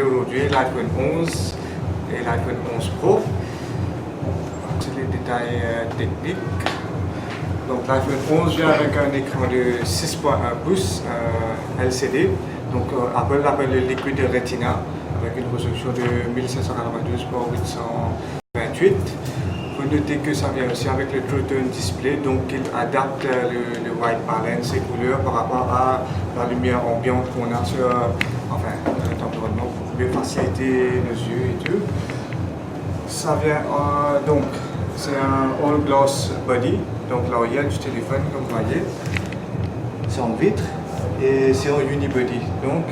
aujourd'hui l'iPhone 11 et l'iPhone 11 Pro. C'est les détails techniques. Donc l'iPhone 11 vient avec un écran de 6.1 pouces LCD. Donc Apple l'appelle le Liquid Retina avec une résolution de 1792 par 828. Il faut noter que ça vient aussi avec le True Tone Display, donc il adapte le white balance et couleurs par rapport à la lumière ambiante qu'on a sur notre environnement pour mieux faciliter nos yeux et tout. Ça vient donc c'est un all glass body, donc l'oriel du téléphone comme vous voyez, c'est en vitre et c'est en unibody. Donc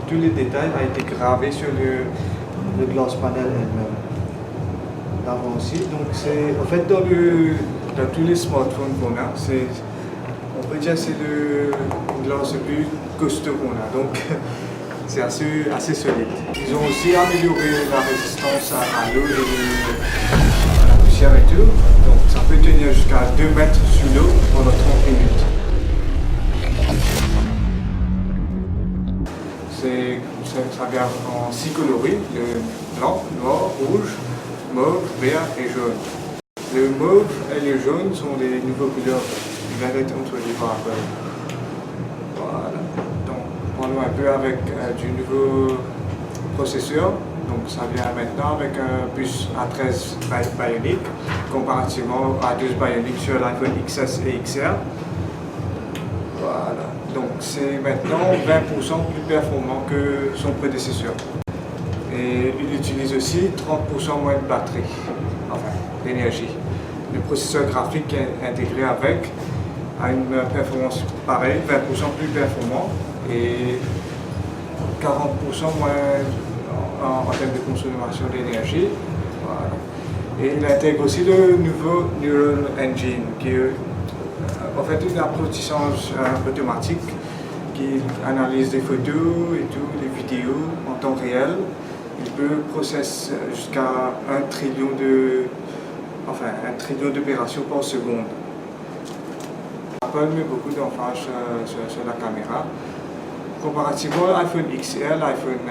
tous les détails ont été gravés sur le glass panel elle-même. L'avant aussi, donc c'est en fait dans tous les smartphones qu'on a, on peut dire que c'est le glace le plus costaud qu'on a, donc c'est assez solide. Ils ont aussi amélioré la résistance à l'eau et à la poussière et tout, donc ça peut tenir jusqu'à 2 mètres sous l'eau pendant 30 minutes. Ça vient en 6 coloris, le blanc, noir, rouge, mauve, vert et jaune. Le mauve et le jaune sont les nouveaux couleurs qui viennent d'être introduits par Apple. Voilà. Donc, parlons un peu avec du nouveau processeur. Donc, ça vient maintenant avec un puce A13 Bionic, comparativement à 12 Bionic sur l'iPhone XS et XR. Voilà. Donc, c'est maintenant 20% plus performant que son prédécesseur. Et il utilise aussi 30% moins de batterie, d'énergie. Le processeur graphique intégré avec a une performance pareille, 20% plus performant et 40% moins en termes de consommation d'énergie. Voilà. Et il intègre aussi le nouveau Neural Engine, qui est en fait un apprentissage automatique qui analyse des photos et tout, des vidéos en temps réel. Il peut processer jusqu'à 1 trillion d'opérations par seconde. Apple met beaucoup d'emphase sur la caméra. Comparativement à l'iPhone XR, l'iPhone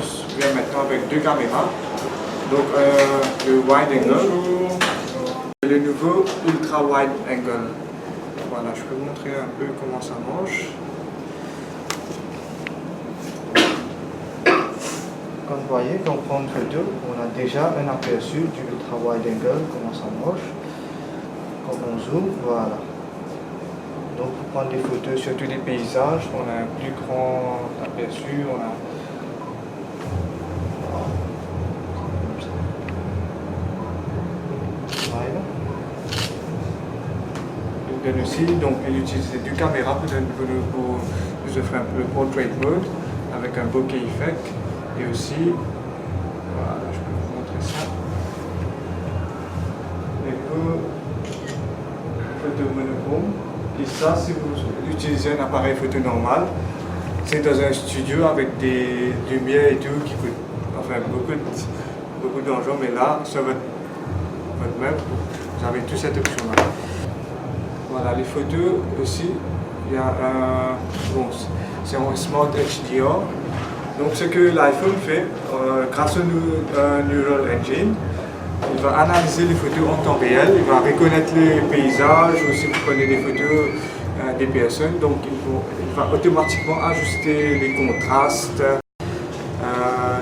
11 vient maintenant avec 2 caméras. Donc le wide angle et le nouveau ultra wide angle. Voilà, je peux vous montrer un peu comment ça marche. Comme vous voyez, quand on prend une photo, on a déjà un aperçu du ultra wide angle, comment ça marche. Quand on zoome, voilà. Donc pour prendre des photos sur tous les paysages, on a un plus grand aperçu, on a voilà. Il donne aussi, donc il utilise 2 caméras pour nous offrir le portrait mode avec un bokeh effect. Et aussi, voilà, je peux vous montrer ça. Les photos monochrome. Et ça, si vous utilisez un appareil photo normal, c'est dans un studio avec des lumières et tout qui coûte beaucoup d'argent. Mais là, sur votre meuble, vous avez toute cette option-là. Voilà, les photos aussi, il y a c'est un Smart HDR. Donc ce que l'iPhone fait, grâce au Neural Engine, il va analyser les photos en temps réel, il va reconnaître les paysages ou si vous prenez des photos des personnes, donc il va automatiquement ajuster les contrastes,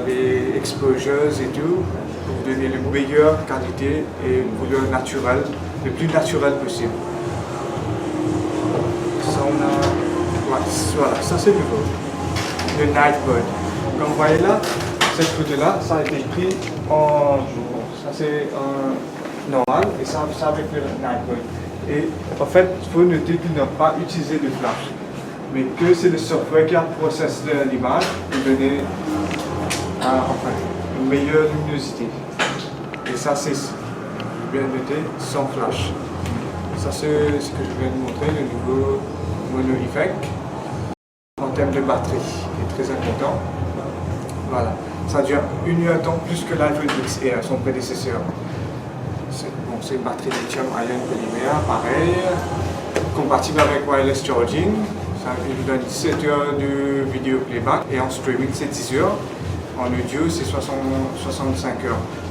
les exposures et tout, pour vous donner la meilleure qualité et une couleur naturelle, le plus naturel possible. Ça, voilà, ça c'est nouveau, le Night Mode. Comme vous voyez là, cette photo-là, ça a été pris en jour. Ça c'est normal et ça avec le night mode. Et en fait, il faut noter qu'il n'a pas utilisé de flash, mais que c'est le software qui a processé l'image pour donner une meilleure luminosité. Et ça c'est bien noté, sans flash. Ça c'est ce que je viens de montrer, le nouveau mono effect en termes de batterie, qui est très important. Voilà, ça dure 1 heure de temps plus que l'iPhone XR, son prédécesseur. C'est une batterie lithium-ion polymère, pareil, compatible avec wireless charging. il vous donne 17 heures de vidéo playback et en streaming c'est 10 heures. En audio c'est 65 heures.